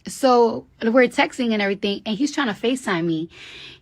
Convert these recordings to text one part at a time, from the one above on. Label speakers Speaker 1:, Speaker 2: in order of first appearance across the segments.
Speaker 1: So we're texting and everything, and he's trying to FaceTime me.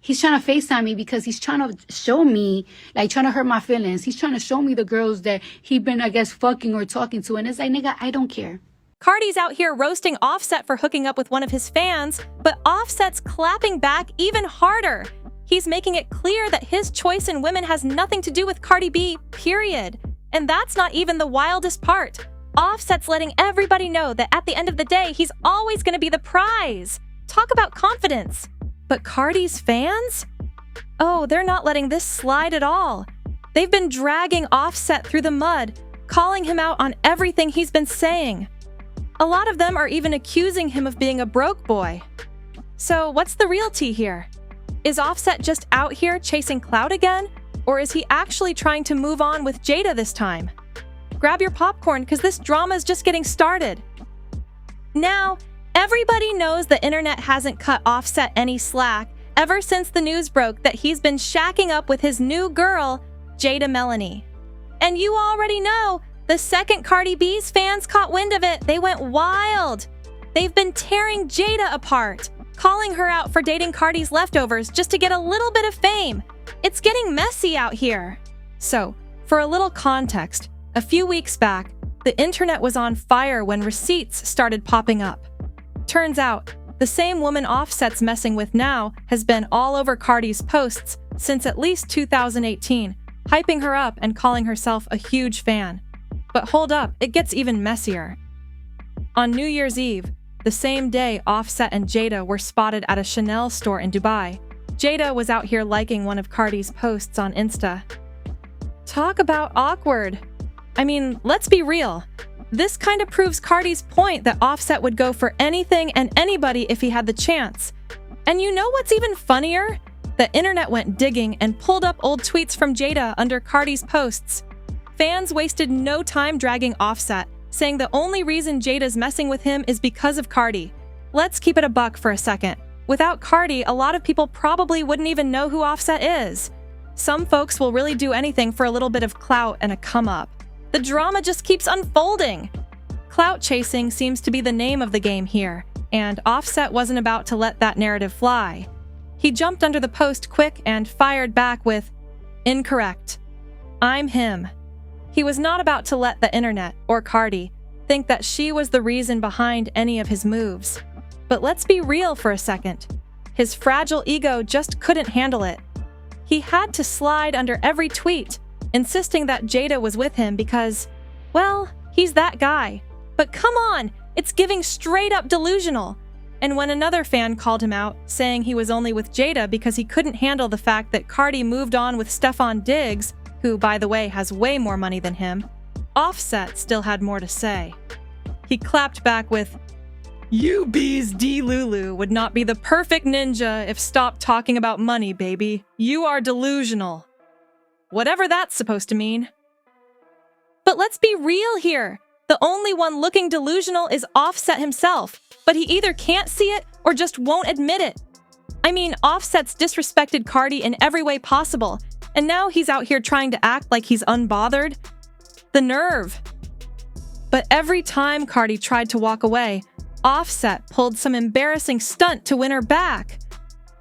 Speaker 1: He's trying to FaceTime me because he's trying to show me, like, trying to hurt my feelings. He's trying to show me the girls that he been, I guess, fucking or talking to. And it's like, nigga, I don't care.
Speaker 2: Cardi's out here roasting Offset for hooking up with one of his fans, but Offset's clapping back even harder. He's making it clear that his choice in women has nothing to do with Cardi B, period. And that's not even the wildest part. Offset's letting everybody know that at the end of the day, he's always going to be the prize. Talk about confidence. But Cardi's fans? Oh, they're not letting this slide at all. They've been dragging Offset through the mud, calling him out on everything he's been saying. A lot of them are even accusing him of being a broke boy. So what's the real tea here? Is Offset just out here chasing clout again? Or is he actually trying to move on with Jada this time? Grab your popcorn, because this drama is just getting started. Now, everybody knows the internet hasn't cut Offset any slack ever since the news broke that he's been shacking up with his new girl, Jada Melanie. And you already know, the second Cardi B's fans caught wind of it, they went wild. They've been tearing Jada apart, calling her out for dating Cardi's leftovers just to get a little bit of fame. It's getting messy out here. So, for a little context, a few weeks back, the internet was on fire when receipts started popping up. Turns out, the same woman Offset's messing with now has been all over Cardi's posts since at least 2018, hyping her up and calling herself a huge fan. But hold up, it gets even messier. On New Year's Eve, the same day Offset and Jada were spotted at a Chanel store in Dubai, Jada was out here liking one of Cardi's posts on Insta. Talk about awkward. I mean, let's be real. This kind of proves Cardi's point that Offset would go for anything and anybody if he had the chance. And you know what's even funnier? The internet went digging and pulled up old tweets from Jada under Cardi's posts. Fans wasted no time dragging Offset, saying the only reason Jada's messing with him is because of Cardi. Let's keep it a buck for a second. Without Cardi, a lot of people probably wouldn't even know who Offset is. Some folks will really do anything for a little bit of clout and a come-up. The drama just keeps unfolding. Clout chasing seems to be the name of the game here, and Offset wasn't about to let that narrative fly. He jumped under the post quick and fired back with, "Incorrect. I'm him." He was not about to let the internet, or Cardi, think that she was the reason behind any of his moves. But let's be real for a second. His fragile ego just couldn't handle it. He had to slide under every tweet, insisting that Jada was with him because, well, he's that guy. But come on, it's giving straight up delusional. And when another fan called him out, saying he was only with Jada because he couldn't handle the fact that Cardi moved on with Stefan Diggs, who, by the way, has way more money than him, Offset still had more to say. He clapped back with, "You bees D Lulu would not be the perfect ninja if stopped talking about money, baby. You are delusional." Whatever that's supposed to mean. But let's be real here. The only one looking delusional is Offset himself, but he either can't see it or just won't admit it. I mean, Offset's disrespected Cardi in every way possible, and now he's out here trying to act like he's unbothered. The nerve. But every time Cardi tried to walk away, Offset pulled some embarrassing stunt to win her back.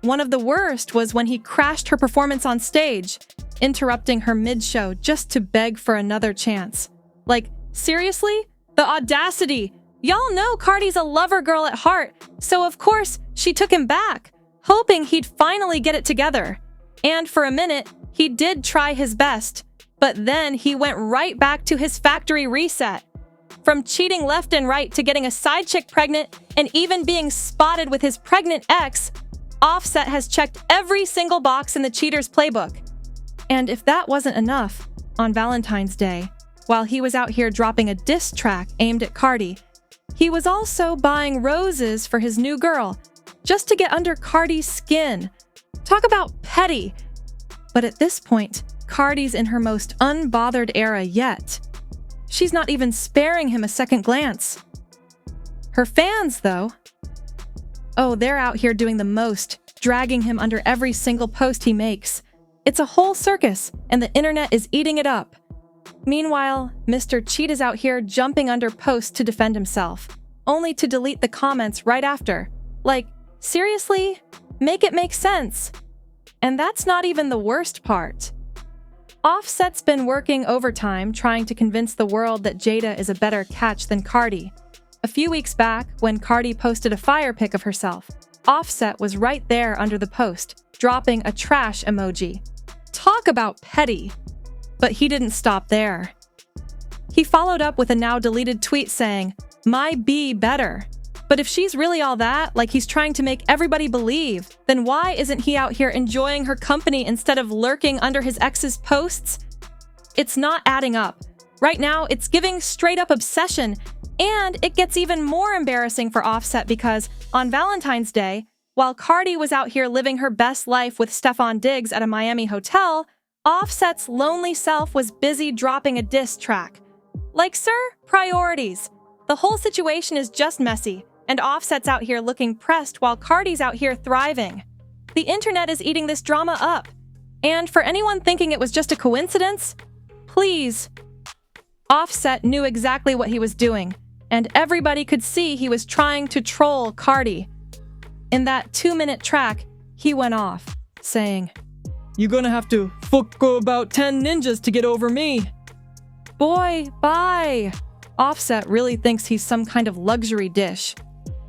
Speaker 2: One of the worst was when he crashed her performance on stage, interrupting her mid-show just to beg for another chance. Like, seriously? The audacity! Y'all know Cardi's a lover girl at heart, so of course she took him back, hoping he'd finally get it together. And for a minute, he did try his best, but then he went right back to his factory reset. From cheating left and right to getting a side chick pregnant and even being spotted with his pregnant ex, Offset has checked every single box in the cheater's playbook. And if that wasn't enough, on Valentine's Day, while he was out here dropping a diss track aimed at Cardi, he was also buying roses for his new girl, just to get under Cardi's skin. Talk about petty. But at this point, Cardi's in her most unbothered era yet. She's not even sparing him a second glance. Her fans, though, oh, they're out here doing the most, dragging him under every single post he makes. It's a whole circus, and the internet is eating it up. Meanwhile, Mr. Cheat is out here jumping under posts to defend himself, only to delete the comments right after. Like, seriously? Make it make sense. And that's not even the worst part. Offset's been working overtime trying to convince the world that Jada is a better catch than Cardi. A few weeks back, when Cardi posted a fire pic of herself, Offset was right there under the post, dropping a trash emoji. Talk about petty. But he didn't stop there. He followed up with a now-deleted tweet saying, "My B better." But if she's really all that, like he's trying to make everybody believe, then why isn't he out here enjoying her company instead of lurking under his ex's posts? It's not adding up. Right now, it's giving straight-up obsession, and it gets even more embarrassing for Offset because, on Valentine's Day, while Cardi was out here living her best life with Stefan Diggs at a Miami hotel, Offset's lonely self was busy dropping a diss track. Like, sir, priorities. The whole situation is just messy, and Offset's out here looking pressed while Cardi's out here thriving. The internet is eating this drama up. And for anyone thinking it was just a coincidence, please. Offset knew exactly what he was doing, and everybody could see he was trying to troll Cardi. In that 2-minute track, he went off, saying, "You're gonna have to fuck about 10 ninjas to get over me." Boy, bye. Offset really thinks he's some kind of luxury dish.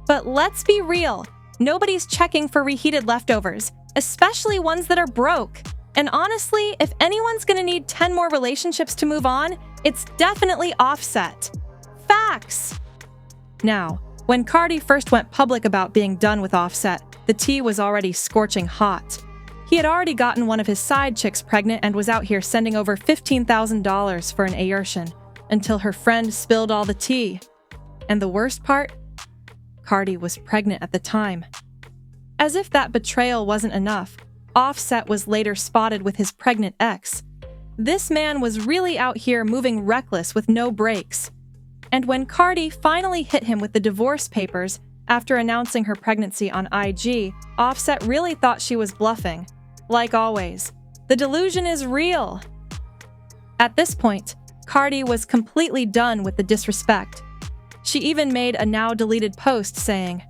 Speaker 2: But let's be real, nobody's checking for reheated leftovers, especially ones that are broke. And honestly, if anyone's gonna need 10 more relationships to move on, it's definitely Offset. Facts! Now, when Cardi first went public about being done with Offset, the tea was already scorching hot. He had already gotten one of his side chicks pregnant and was out here sending over $15,000 for an abortion, until her friend spilled all the tea. And the worst part? Cardi was pregnant at the time. As if that betrayal wasn't enough, Offset was later spotted with his pregnant ex. This man was really out here moving reckless with no brakes. And when Cardi finally hit him with the divorce papers after announcing her pregnancy on IG, Offset really thought she was bluffing. Like always, the delusion is real. At this point, Cardi was completely done with the disrespect. She even made a now-deleted post saying,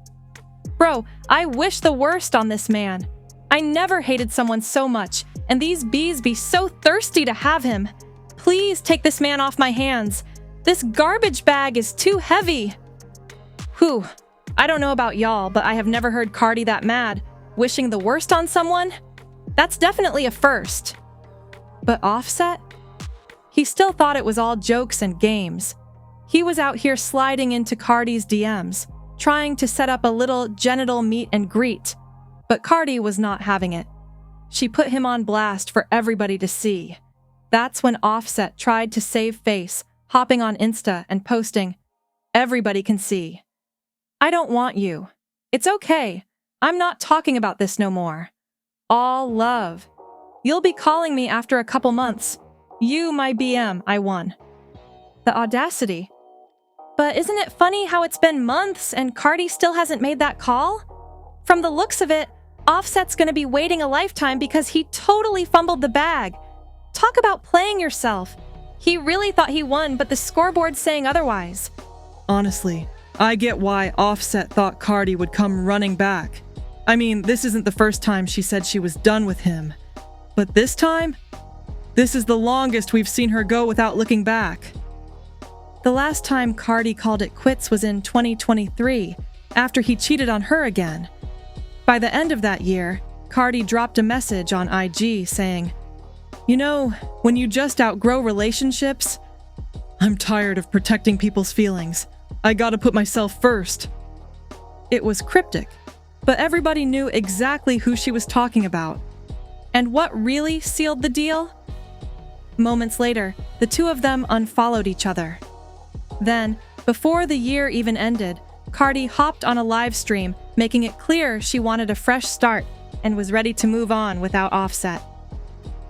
Speaker 2: "Bro, I wish the worst on this man. I never hated someone so much, and these bees be so thirsty to have him. Please take this man off my hands. This garbage bag is too heavy." Whew, I don't know about y'all, but I have never heard Cardi that mad. Wishing the worst on someone? That's definitely a first. But Offset? He still thought it was all jokes and games. He was out here sliding into Cardi's DMs, trying to set up a little genital meet and greet. But Cardi was not having it. She put him on blast for everybody to see. That's when Offset tried to save face, hopping on Insta and posting, "Everybody can see. I don't want you. It's okay. I'm not talking about this no more. All love. You'll be calling me after a couple months. You, my BM, I won." The audacity. But isn't it funny how it's been months and Cardi still hasn't made that call? From the looks of it, Offset's gonna be waiting a lifetime because he totally fumbled the bag. Talk about playing yourself. He really thought he won, but the scoreboard's saying otherwise.
Speaker 3: Honestly, I get why Offset thought Cardi would come running back. I mean, this isn't the first time she said she was done with him. But this time? This is the longest we've seen her go without looking back. The last time Cardi called it quits was in 2023, after he cheated on her again. By the end of that year, Cardi dropped a message on IG saying, "You know, when you just outgrow relationships, I'm tired of protecting people's feelings. I gotta put myself first." It was cryptic, but everybody knew exactly who she was talking about. And what really sealed the deal? Moments later, the two of them unfollowed each other. Then, before the year even ended, Cardi hopped on a live stream, making it clear she wanted a fresh start and was ready to move on without Offset.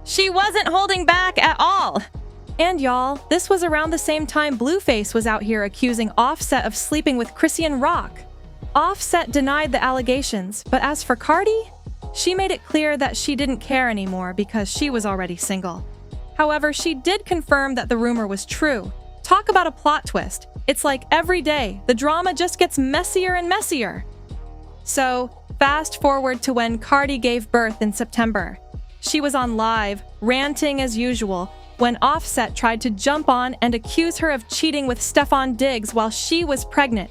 Speaker 3: She wasn't holding back at all! And y'all, this was around the same time Blueface was out here accusing Offset of sleeping with Christian Rock. Offset denied the allegations, but as for Cardi, she made it clear that she didn't care anymore because she was already single. However, she did confirm that the rumor was true. Talk about a plot twist.
Speaker 2: It's like every day, the drama just gets messier and messier. So, fast forward to when Cardi gave birth in September. She was on live, ranting as usual, when Offset tried to jump on and accuse her of cheating with Stefan Diggs while she was pregnant.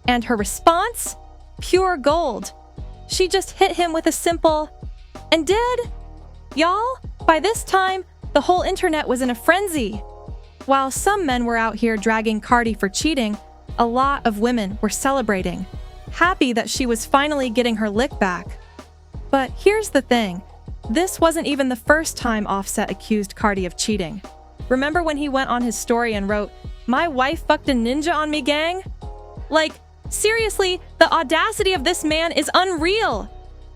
Speaker 2: And her response? Pure gold. She just hit him with a simple, "And did?" Y'all, by this time, the whole internet was in a frenzy. While some men were out here dragging Cardi for cheating, a lot of women were celebrating, happy that she was finally getting her lick back. But here's the thing. This wasn't even the first time Offset accused Cardi of cheating. Remember when he went on his story and wrote, "My wife fucked a ninja on me, gang?" Like, seriously, the audacity of this man is unreal.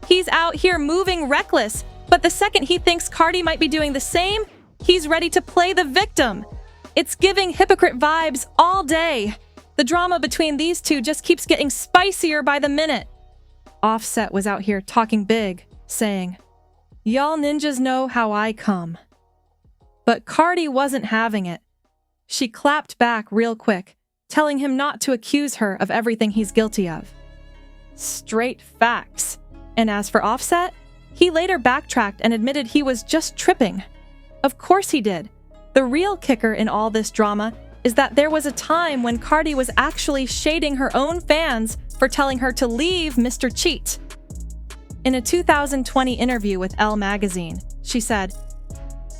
Speaker 2: He's out here moving reckless, but the second he thinks Cardi might be doing the same, he's ready to play the victim. It's giving hypocrite vibes all day. The drama between these two just keeps getting spicier by the minute. Offset was out here talking big, saying, "Y'all ninjas know how I come." But Cardi wasn't having it. She clapped back real quick, telling him not to accuse her of everything he's guilty of. Straight facts. And as for Offset, he later backtracked and admitted he was just tripping. Of course he did. The real kicker in all this drama is that there was a time when Cardi was actually shading her own fans for telling her to leave Mr. Cheat. In a 2020 interview with Elle magazine, she said,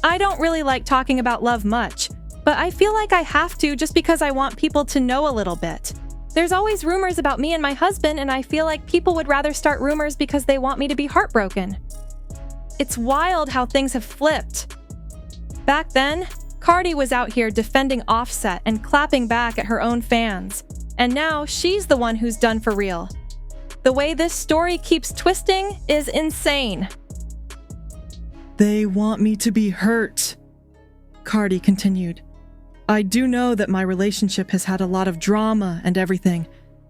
Speaker 2: "I don't really like talking about love much, but I feel like I have to just because I want people to know a little bit. There's always rumors about me and my husband, and I feel like people would rather start rumors because they want me to be heartbroken." It's wild how things have flipped. Back then, Cardi was out here defending Offset and clapping back at her own fans, and now she's the one who's done for real. The way this story keeps twisting is insane.
Speaker 3: They want me to be hurt, Cardi continued. I do know that my relationship has had a lot of drama and everything,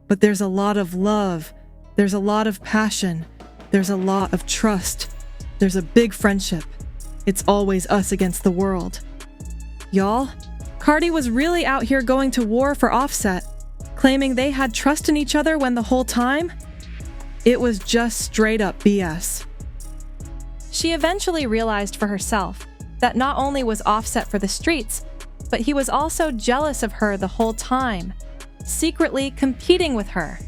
Speaker 3: but there's a lot of love, there's a lot of passion, there's a lot of trust, there's a big friendship. It's always us against the world. Y'all, Cardi was really out here going to war for Offset, claiming they had trust in each other when the whole time, it was just straight up BS.
Speaker 2: She eventually realized for herself that not only was Offset for the streets, but he was also jealous of her the whole time, secretly competing with her.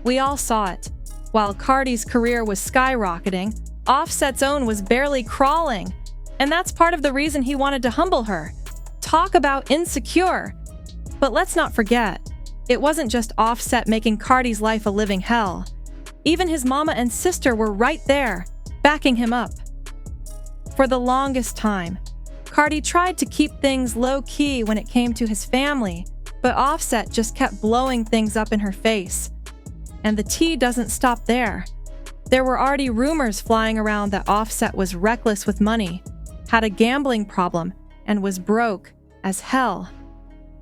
Speaker 2: We all saw it. While Cardi's career was skyrocketing, Offset's own was barely crawling. And that's part of the reason he wanted to humble her. Talk about insecure. But let's not forget, it wasn't just Offset making Cardi's life a living hell. Even his mama and sister were right there, backing him up. For the longest time, Cardi tried to keep things low-key when it came to his family, but Offset just kept blowing things up in her face. And the tea doesn't stop there. There were already rumors flying around that Offset was reckless with money, had a gambling problem, and was broke as hell.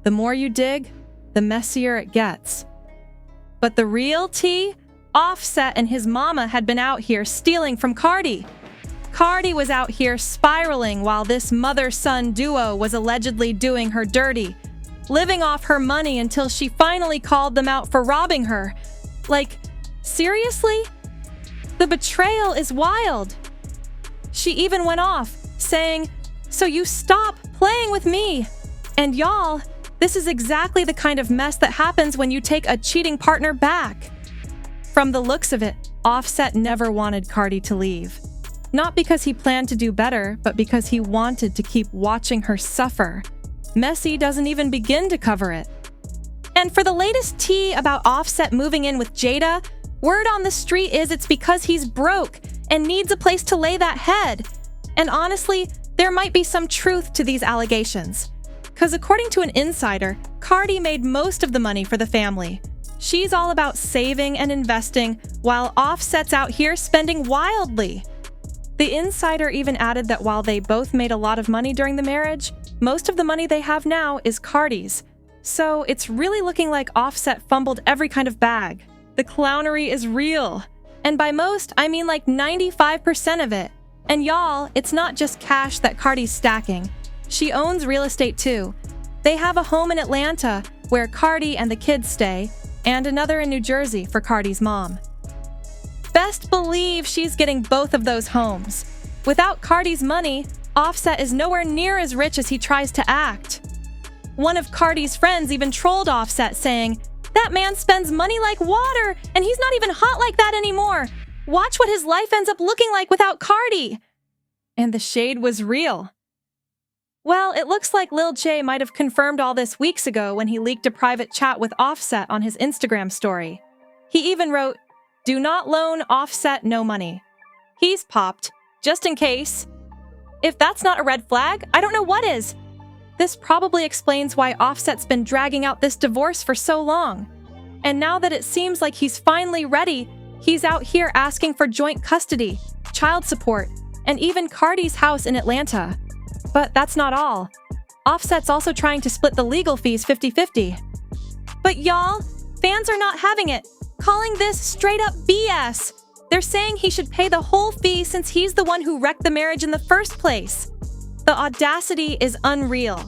Speaker 2: The more you dig, the messier it gets. But the real tea? Offset and his mama had been out here stealing from Cardi. Cardi was out here spiraling while this mother-son duo was allegedly doing her dirty, living off her money until she finally called them out for robbing her. Like, seriously? The betrayal is wild. She even went off, saying, "So you stop playing with me." And y'all, this is exactly the kind of mess that happens when you take a cheating partner back. From the looks of it, Offset never wanted Cardi to leave. Not because he planned to do better, but because he wanted to keep watching her suffer. Messi doesn't even begin to cover it. And for the latest tea about Offset moving in with Jada, word on the street is it's because he's broke and needs a place to lay that head. And honestly, there might be some truth to these allegations. Because according to an insider, Cardi made most of the money for the family. She's all about saving and investing, while Offset's out here spending wildly. The insider even added that while they both made a lot of money during the marriage, most of the money they have now is Cardi's. So it's really looking like Offset fumbled every kind of bag. The clownery is real. And by most, I mean like 95% of it. And y'all, it's not just cash that Cardi's stacking. She owns real estate too. They have a home in Atlanta where Cardi and the kids stay, and another in New Jersey for Cardi's mom. Best believe she's getting both of those homes. Without Cardi's money, Offset is nowhere near as rich as he tries to act. One of Cardi's friends even trolled Offset, saying, "That man spends money like water, and he's not even hot like that anymore. Watch what his life ends up looking like without Cardi." And the shade was real. Well, it looks like Lil J might have confirmed all this weeks ago when he leaked a private chat with Offset on his Instagram story. He even wrote, "Do not loan Offset no money." He's popped, just in case. If that's not a red flag, I don't know what is. This probably explains why Offset's been dragging out this divorce for so long. And now that it seems like he's finally ready, he's out here asking for joint custody, child support, and even Cardi's house in Atlanta. But that's not all. Offset's also trying to split the legal fees 50-50. But y'all, fans are not having it, calling this straight up BS. They're saying he should pay the whole fee since he's the one who wrecked the marriage in the first place. The audacity is unreal.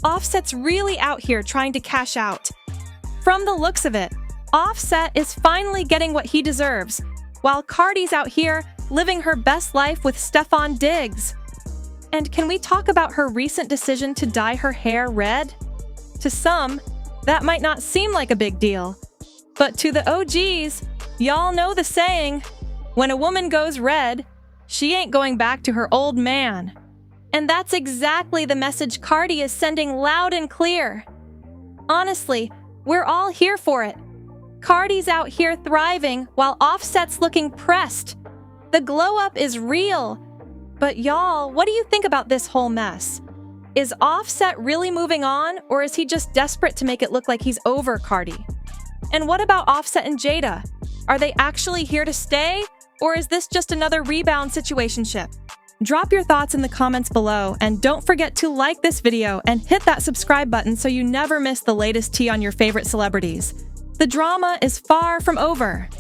Speaker 2: Offset's really out here trying to cash out. From the looks of it, Offset is finally getting what he deserves, while Cardi's out here living her best life with Stefan Diggs. And can we talk about her recent decision to dye her hair red? To some, that might not seem like a big deal. But to the OGs, y'all know the saying, when a woman goes red, she ain't going back to her old man. And that's exactly the message Cardi is sending loud and clear. Honestly, we're all here for it. Cardi's out here thriving while Offset's looking pressed. The glow up is real. But y'all, what do you think about this whole mess? Is Offset really moving on, or is he just desperate to make it look like he's over Cardi? And what about Offset and Jada? Are they actually here to stay, or is this just another rebound situationship? Drop your thoughts in the comments below, and don't forget to like this video and hit that subscribe button so you never miss the latest tea on your favorite celebrities. The drama is far from over.